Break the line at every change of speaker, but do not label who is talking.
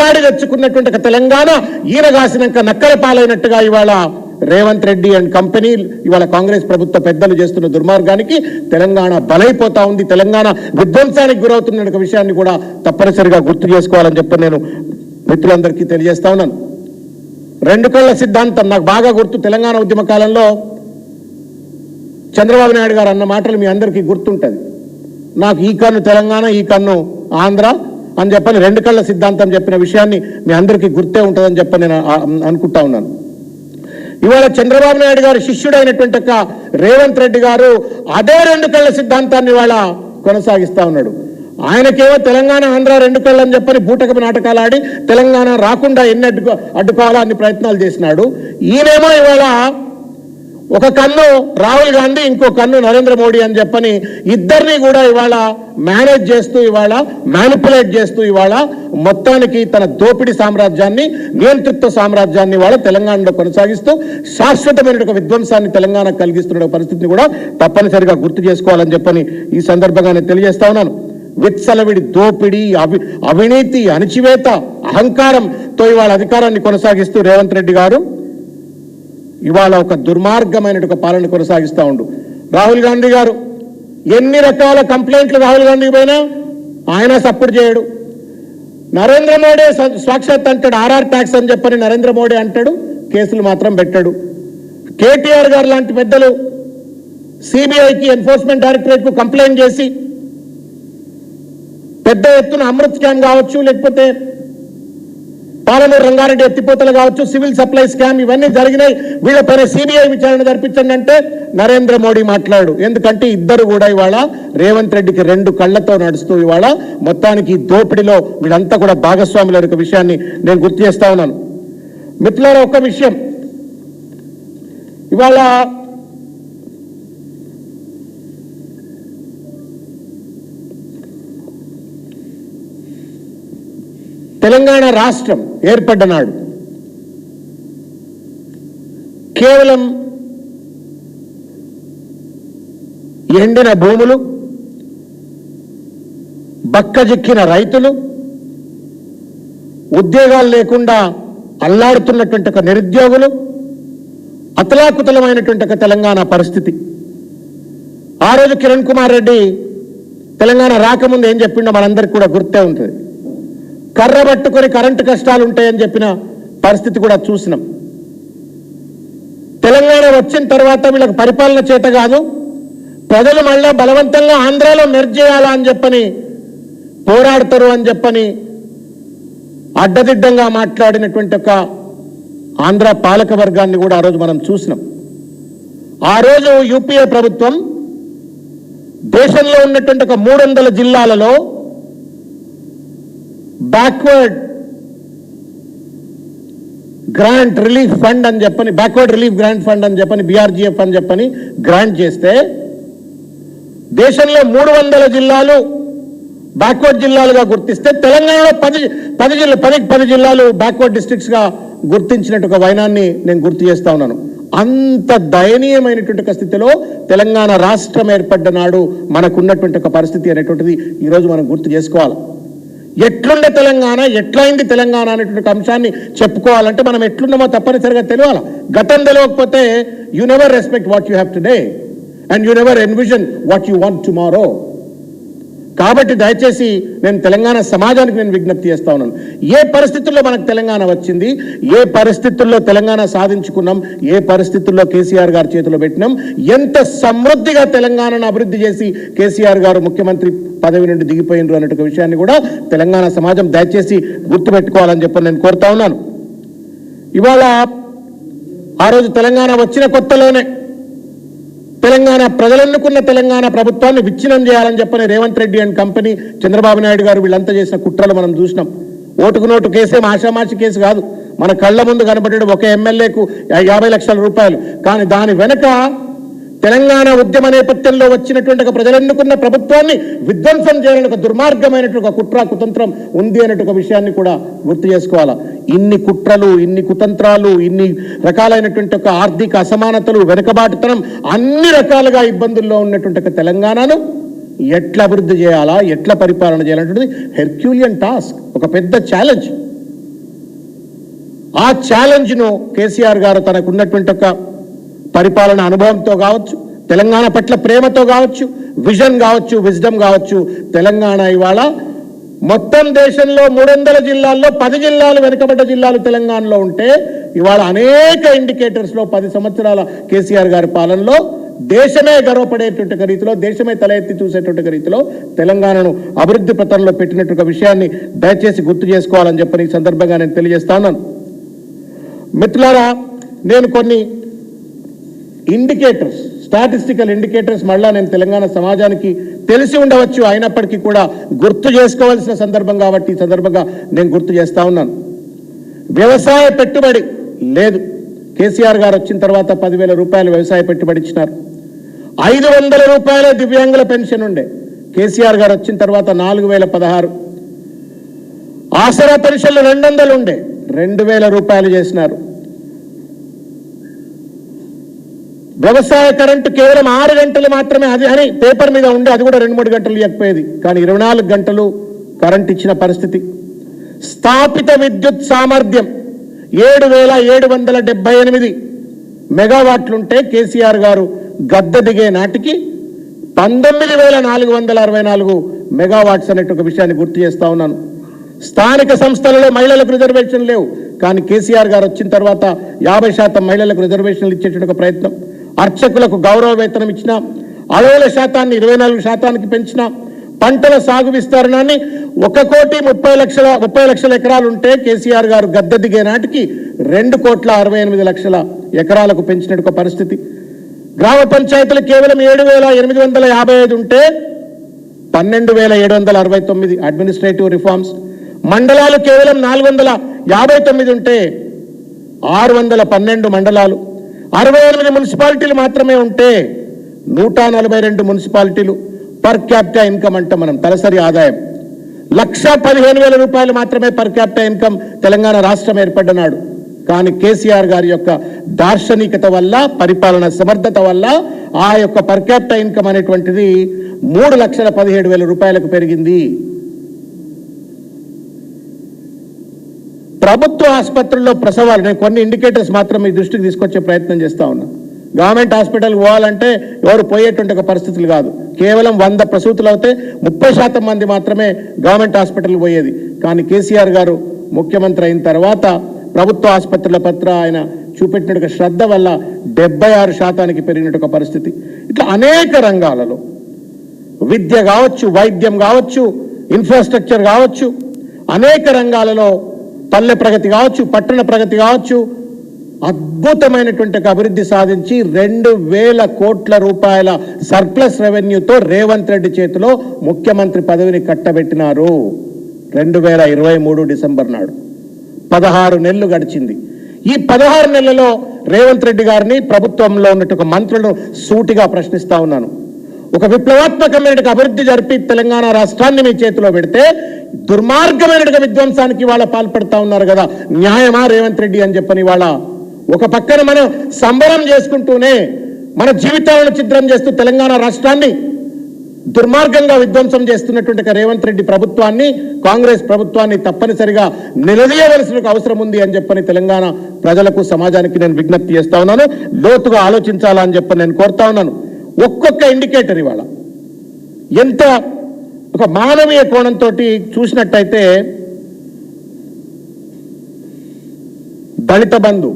వెంటాడి తెచ్చుకున్నటువంటి తెలంగాణ ఈనగాసినాక నక్కల పాలైనట్టుగా ఇవాళ రేవంత్ రెడ్డి అండ్ కంపెనీ ఇవాళ కాంగ్రెస్ ప్రభుత్వ పెద్దలు చేస్తున్న దుర్మార్గానికి తెలంగాణ బలైపోతా ఉంది, తెలంగాణ విధ్వంసానికి గురవుతున్న విషయాన్ని కూడా తప్పనిసరిగా గుర్తు చేసుకోవాలని చెప్పి నేను మిత్రులందరికీ తెలియజేస్తా ఉన్నాను. రెండు కళ్ళ సిద్ధాంతం నాకు బాగా గుర్తు. తెలంగాణ ఉద్యమ కాలంలో చంద్రబాబు నాయుడు గారు అన్న మాటలు మీ అందరికీ గుర్తుంటుంది. నాకు ఈ కన్ను తెలంగాణ, ఈ కన్ను ఆంధ్ర అని చెప్పని రెండు కళ్ళ సిద్ధాంతం చెప్పిన విషయాన్ని మీ అందరికీ గుర్తే ఉంటుందని చెప్పని నేను అనుకుంటా ఉన్నాను. ఇవాళ చంద్రబాబు నాయుడు గారు శిష్యుడైనటువంటి రేవంత్ రెడ్డి గారు అదే రెండు కళ్ళ సిద్ధాంతాన్ని ఇవాళ కొనసాగిస్తా ఉన్నాడు. ఆయనకేమో తెలంగాణ ఆంధ్ర రెండు కళ్ళు అని చెప్పని బూటకపు నాటకాలు ఆడి తెలంగాణ రాకుండా ఎన్ని అడ్డుకోవాలా అన్ని ప్రయత్నాలు చేసినాడు. ఈయనేమో ఇవాళ ఒక కన్ను రాహుల్ గాంధీ, ఇంకో కన్ను నరేంద్ర మోడీ అని చెప్పని ఇద్దరిని కూడా ఇవాళ మేనేజ్ చేస్తూ, ఇవాళ మ్యానిపులేట్ చేస్తూ, ఇవాళ మొత్తానికి తన దోపిడీ సామ్రాజ్యాన్ని, నియంతృత్వ సామ్రాజ్యాన్ని ఇవాళ తెలంగాణలో కొనసాగిస్తూ శాశ్వతమైన ఒక విధ్వంసాన్ని తెలంగాణ కలిగిస్తున్న పరిస్థితిని కూడా తప్పనిసరిగా గుర్తు చేసుకోవాలని చెప్పని ఈ సందర్భంగా నేను తెలియజేస్తా ఉన్నాను. విత్సలవిడి దోపిడీ, అవినీతి, అణచివేత, అహంకారంతో ఇవాళ అధికారాన్ని కొనసాగిస్తూ రేవంత్ రెడ్డి గారు ఇవాళ ఒక దుర్మార్గమైన ఒక పాలన కొనసాగిస్తూ ఉండు. రాహుల్ గాంధీ గారు ఎన్ని రకాల కంప్లైంట్లు రాహుల్ గాంధీకి పోయినా ఆయన సపోర్ట్ చేయడు. నరేంద్ర మోడీ సాక్షాత్ అంటాడు, ఆర్ఆర్ ట్యాక్స్ అని చెప్పని నరేంద్ర మోడీ అంటాడు, కేసులు మాత్రం పెట్టాడు. కేటీఆర్ గారు లాంటి పెద్దలు సిబిఐకి, ఎన్ఫోర్స్మెంట్ డైరెక్టరేట్ కు కంప్లైంట్ చేసి పెద్ద ఎత్తున అమృత్ స్కామ్ కావచ్చు, లేకపోతే పాలమూరు రంగారెడ్డి ఎత్తిపోతలు కావచ్చు, సివిల్ సప్లై స్కామ్ ఇవన్నీ జరిగినాయి, వీళ్ళపైన సిబిఐ విచారణ జరిపించండి అంటే నరేంద్ర మోడీ మాట్లాడు. ఎందుకంటే ఇద్దరు కూడా ఇవాళ రేవంత్ రెడ్డికి రెండు కళ్లతో నడుస్తూ ఇవాళ మొత్తానికి దోపిడిలో వీళ్ళంతా కూడా భాగస్వాముల యొక్క విషయాన్ని నేను గుర్తు చేస్తా ఉన్నాను. మిత్రులారా, ఒక విషయం, ఇవాళ తెలంగాణ రాష్ట్రం ఏర్పడ్డ నాడు కేవలం ఎండిన భూములు, బక్కజిక్కిన రైతులు, ఉద్యోగాలు లేకుండా అల్లాడుతున్నటువంటి ఒక నిరుద్యోగులు, అతలాకుతలమైనటువంటి ఒక తెలంగాణ పరిస్థితి. ఆ రోజు కిరణ్ కుమార్ రెడ్డి తెలంగాణ రాకముందు ఏం చెప్పిండో మనందరికీ కూడా గుర్తే ఉంటుంది. కర్ర పట్టుకొని కరెంటు కష్టాలు ఉంటాయని చెప్పిన పరిస్థితి కూడా చూసినాం. తెలంగాణ వచ్చిన తర్వాత వీళ్ళకి పరిపాలన చేత కాదు, ప్రజలు మళ్ళా బలవంతంగా ఆంధ్రాలో మెర్జ్ చేయాలా అని చెప్పని పోరాడతారు అని చెప్పని అడ్డదిడ్డంగా మాట్లాడినటువంటి ఒక ఆంధ్ర పాలక వర్గాన్ని కూడా ఆ రోజు మనం చూసినాం. ఆ రోజు యూపీఏ ప్రభుత్వం దేశంలో ఉన్నటువంటి ఒక 300 జిల్లాలలో బ్యాక్వర్డ్ గ్రాంట్ రిలీఫ్ ఫండ్ అని చెప్పని, బ్యాక్వర్డ్ రిలీఫ్ గ్రాంట్ ఫండ్ అని చెప్పని, BRGF అని చెప్పని గ్రాంట్ చేస్తే దేశంలో 300 జిల్లాలు బ్యాక్వర్డ్ జిల్లాలుగా గుర్తిస్తే తెలంగాణలో 10 జిల్లాలు బ్యాక్వర్డ్ డిస్ట్రిక్ట్స్ గా గుర్తించినట్టు ఒక వైనాన్ని నేను గుర్తు చేస్తా ఉన్నాను. అంత దయనీయమైనటువంటి స్థితిలో తెలంగాణ రాష్ట్రం ఏర్పడ్డ నాడు మనకున్నటువంటి ఒక పరిస్థితి అనేటువంటిది ఈరోజు మనం గుర్తు చేసుకోవాలి. ఎట్లుండే తెలంగాణ, ఎట్లయింది తెలంగాణ అనేటువంటి అంశాన్ని చెప్పుకోవాలంటే మనం ఎట్లున్నామో తప్పనిసరిగా తెలియాలి. గతం తెలియకపోతే you never respect what you have today and you never envision what you want tomorrow. కాబట్టి దయచేసి నేను తెలంగాణ సమాజానికి నేను విజ్ఞప్తి చేస్తా ఉన్నాను. ఏ పరిస్థితుల్లో మనకు తెలంగాణ వచ్చింది, ఏ పరిస్థితుల్లో తెలంగాణ సాధించుకున్నాం, ఏ పరిస్థితుల్లో కేసీఆర్ గారి చేతిలో పెట్టినాం, ఎంత సమృద్ధిగా తెలంగాణను అభివృద్ధి చేసి కేసీఆర్ గారు ముఖ్యమంత్రి పదవి నుండి దిగిపోయినరు అనే విషయాన్ని కూడా తెలంగాణ సమాజం దయచేసి గుర్తుపెట్టుకోవాలని చెప్పి నేను కోరుతా ఉన్నాను. ఇవాళ ఆ రోజు తెలంగాణ వచ్చిన కొత్తలోనే తెలంగాణ ప్రజలెన్నుకున్న తెలంగాణ ప్రభుత్వాన్ని విచ్ఛిన్నం చేయాలని చెప్పని రేవంత్ రెడ్డి అండ్ కంపెనీ, చంద్రబాబు నాయుడు గారు వీళ్ళంతా చేసిన కుట్రలు మనం చూసినాం. ఓటుకు నోటు కేసేం ఆషామాషి కేసు కాదు, మన కళ్ళ ముందు కనబడ్డాడు ఒక ఎమ్మెల్యేకు 50 లక్షల రూపాయలు. కానీ దాని వెనక తెలంగాణ ఉద్యమ నేపథ్యంలో వచ్చినటువంటి ఒక ప్రజలెన్నుకున్న ప్రభుత్వాన్ని విధ్వంసం చేయాలని ఒక దుర్మార్గమైనటువంటి ఒక కుట్ర కుతంత్రం ఉంది అనేటువంటి ఒక విషయాన్ని కూడా గుర్తు చేసుకోవాలా. ఇన్ని కుట్రలు, ఇన్ని కుతంత్రాలు, ఇన్ని రకాలైనటువంటి ఒక ఆర్థిక అసమానతలు, వెనుకబాటుతనం, అన్ని రకాలుగా ఇబ్బందుల్లో ఉన్నటువంటి ఒక తెలంగాణను ఎట్లా అభివృద్ధి చేయాలా, ఎట్లా పరిపాలన చేయాలంటే హెర్క్యూలియన్ టాస్క్, ఒక పెద్ద ఛాలెంజ్. ఆ ఛాలెంజ్ను కేసీఆర్ గారు తనకున్నటువంటి ఒక పరిపాలన అనుభవంతో కావచ్చు, తెలంగాణ పట్ల ప్రేమతో కావచ్చు, విజన్ కావచ్చు, విజ్డమ్ కావచ్చు, తెలంగాణ ఇవాళ మొత్తం దేశంలో 300 జిల్లాల్లో 10 జిల్లాలు వెనుకబడ్డ జిల్లాలు తెలంగాణలో ఉంటే ఇవాళ అనేక ఇండికేటర్స్లో 10 సంవత్సరాల కేసీఆర్ గారి పాలనలో దేశమే గర్వపడేటువంటి రీతిలో, దేశమే తల ఎత్తి చూసేటువంటి రీతిలో తెలంగాణను అభివృద్ధి పథంలో పెట్టినటువంటి విషయాన్ని దయచేసి గుర్తు చేసుకోవాలని చెప్పని ఈ సందర్భంగా నేను తెలియజేస్తా ఉన్నాను. మిత్రులారా, నేను కొన్ని ఇండికేటర్స్, స్టాటిస్టికల్ ఇండికేటర్స్ మళ్ళా నేను తెలంగాణ సమాజానికి తెలిసి ఉండవచ్చు, అయినప్పటికీ కూడా గుర్తు చేసుకోవాల్సిన సందర్భం కాబట్టి ఈ సందర్భంగా నేను గుర్తు చేస్తా ఉన్నాను. వ్యవసాయ పెట్టుబడి లేదు. కేసీఆర్ గారు వచ్చిన తర్వాత 10,000 రూపాయలు వ్యవసాయ పెట్టుబడి ఇచ్చినారు. 500 రూపాయల దివ్యాంగుల పెన్షన్ ఉండే, కేసీఆర్ గారు వచ్చిన తర్వాత 4,016. ఆసరా పెన్షన్లు 200 ఉండే, 2,000 రూపాయలు చేసినారు. వ్యవసాయ కరెంటు కేవలం 6 గంటలు మాత్రమే, అది అని పేపర్ మీద ఉండే, అది కూడా 2-3 గంటలు ఇవ్వకపోయేది, కానీ 24 గంటలు కరెంట్ ఇచ్చిన పరిస్థితి. స్థాపిత విద్యుత్ సామర్థ్యం 7,778 మెగావాట్లుంటే కేసీఆర్ గారు గద్దె దిగే నాటికి 19,464 మెగావాట్స్ అనే ఒక విషయాన్ని గుర్తు చేస్తా ఉన్నాను. స్థానిక సంస్థలలో మహిళలకు రిజర్వేషన్ లేవు, కానీ కేసీఆర్ గారు వచ్చిన తర్వాత 50% మహిళలకు రిజర్వేషన్లు ఇచ్చేటువంటి ప్రయత్నం. అర్చకులకు గౌరవ వేతనం ఇచ్చిన, అడవుల శాతాన్ని 24% పెంచిన, పంటల సాగు విస్తరణాన్ని 1,30,00,000 ఎకరాలు ఉంటే కేసీఆర్ గారు గద్దె దిగే నాటికి 2,68,00,000 ఎకరాలకు పెంచినట్టు పరిస్థితి. గ్రామ పంచాయతీలు కేవలం 7,855 ఉంటే 12,769 అడ్మినిస్ట్రేటివ్ రిఫార్మ్స్. మండలాలు కేవలం 459 ఉంటే 612 మండలాలు. 68 మున్సిపాలిటీలు మాత్రమే ఉంటే 142 మున్సిపాలిటీలు. పర్ క్యాపిటా ఇన్కమ్ అంటే మనం తలసరి ఆదాయం 1,15,000 రూపాయలు మాత్రమే పర్ క్యాపిటా ఇన్కమ్ తెలంగాణ రాష్ట్రం ఏర్పడ్డనాడు. కానీ కేసీఆర్ గారి యొక్క దార్శనికత వల్ల, పరిపాలన సమర్థత వల్ల ఆ యొక్క పర్ క్యాపిటా ఇన్కమ్ అనేటువంటిది 3,17,000 రూపాయలకు పెరిగింది. ప్రభుత్వ ఆసుపత్రుల్లో ప్రసవాలు, నేను కొన్ని ఇండికేటర్స్ మాత్రం మీ దృష్టికి తీసుకొచ్చే ప్రయత్నం చేస్తా ఉన్నా. గవర్నమెంట్ హాస్పిటల్కి పోవాలంటే ఎవరు పోయేటువంటి ఒక పరిస్థితులు కాదు. కేవలం 100 ప్రసూతులు అవుతే 30% మంది మాత్రమే గవర్నమెంట్ హాస్పిటల్కి పోయేది. కానీ కేసీఆర్ గారు ముఖ్యమంత్రి అయిన తర్వాత ప్రభుత్వ ఆసుపత్రుల పట్ల ఆయన చూపెట్టిన శ్రద్ధ వల్ల 76% పెరిగినట్టు పరిస్థితి. ఇట్లా అనేక రంగాలలో, విద్య కావచ్చు, వైద్యం కావచ్చు, ఇన్ఫ్రాస్ట్రక్చర్ కావచ్చు, అనేక రంగాలలో పల్లె ప్రగతి కావచ్చు, పట్టణ ప్రగతి కావచ్చు, అద్భుతమైనటువంటి అభివృద్ధి సాధించి 2,000 కోట్ల రూపాయల సర్ప్లస్ రెవెన్యూతో రేవంత్ రెడ్డి చేతిలో ముఖ్యమంత్రి పదవిని కట్టబెట్టినారు. 2023 డిసెంబర్ నాడు 16 నెలలు గడిచింది. ఈ 16 నెలలలో రేవంత్ రెడ్డి గారిని, ప్రభుత్వంలో ఉన్నట్టు మంత్రులను సూటిగా ప్రశ్నిస్తా ఉన్నాను. ఒక విప్లవాత్మకమైన అభివృద్ధి జరిపి తెలంగాణ రాష్ట్రాన్ని మీ చేతిలో పెడితే దుర్మార్గమైన విధ్వంసానికి వాళ్ళ పాల్పడతా ఉన్నారు కదా, న్యాయమా రేవంత్ రెడ్డి అని చెప్పని వాళ్ళ ఒక పక్కన మనం సంబరం చేసుకుంటూనే మన జీవితాలను ఛిద్రం చేస్తూ తెలంగాణ రాష్ట్రాన్ని దుర్మార్గంగా విధ్వంసం చేస్తున్నటువంటి రేవంత్ రెడ్డి ప్రభుత్వాన్ని, కాంగ్రెస్ ప్రభుత్వాన్ని తప్పనిసరిగా నిలదీయవలసిన అవసరం ఉంది అని చెప్పని తెలంగాణ ప్రజలకు, సమాజానికి నేను విజ్ఞప్తి చేస్తా ఉన్నాను. లోతుగా ఆలోచించాలని చెప్పని నేను కోరుతా ఉన్నాను. ఒక్కొక్క ఇండికేటర్ ఇవాళ ఎంత ఒక మానవీయ కోణంతో చూసినట్టయితే దళిత బంధు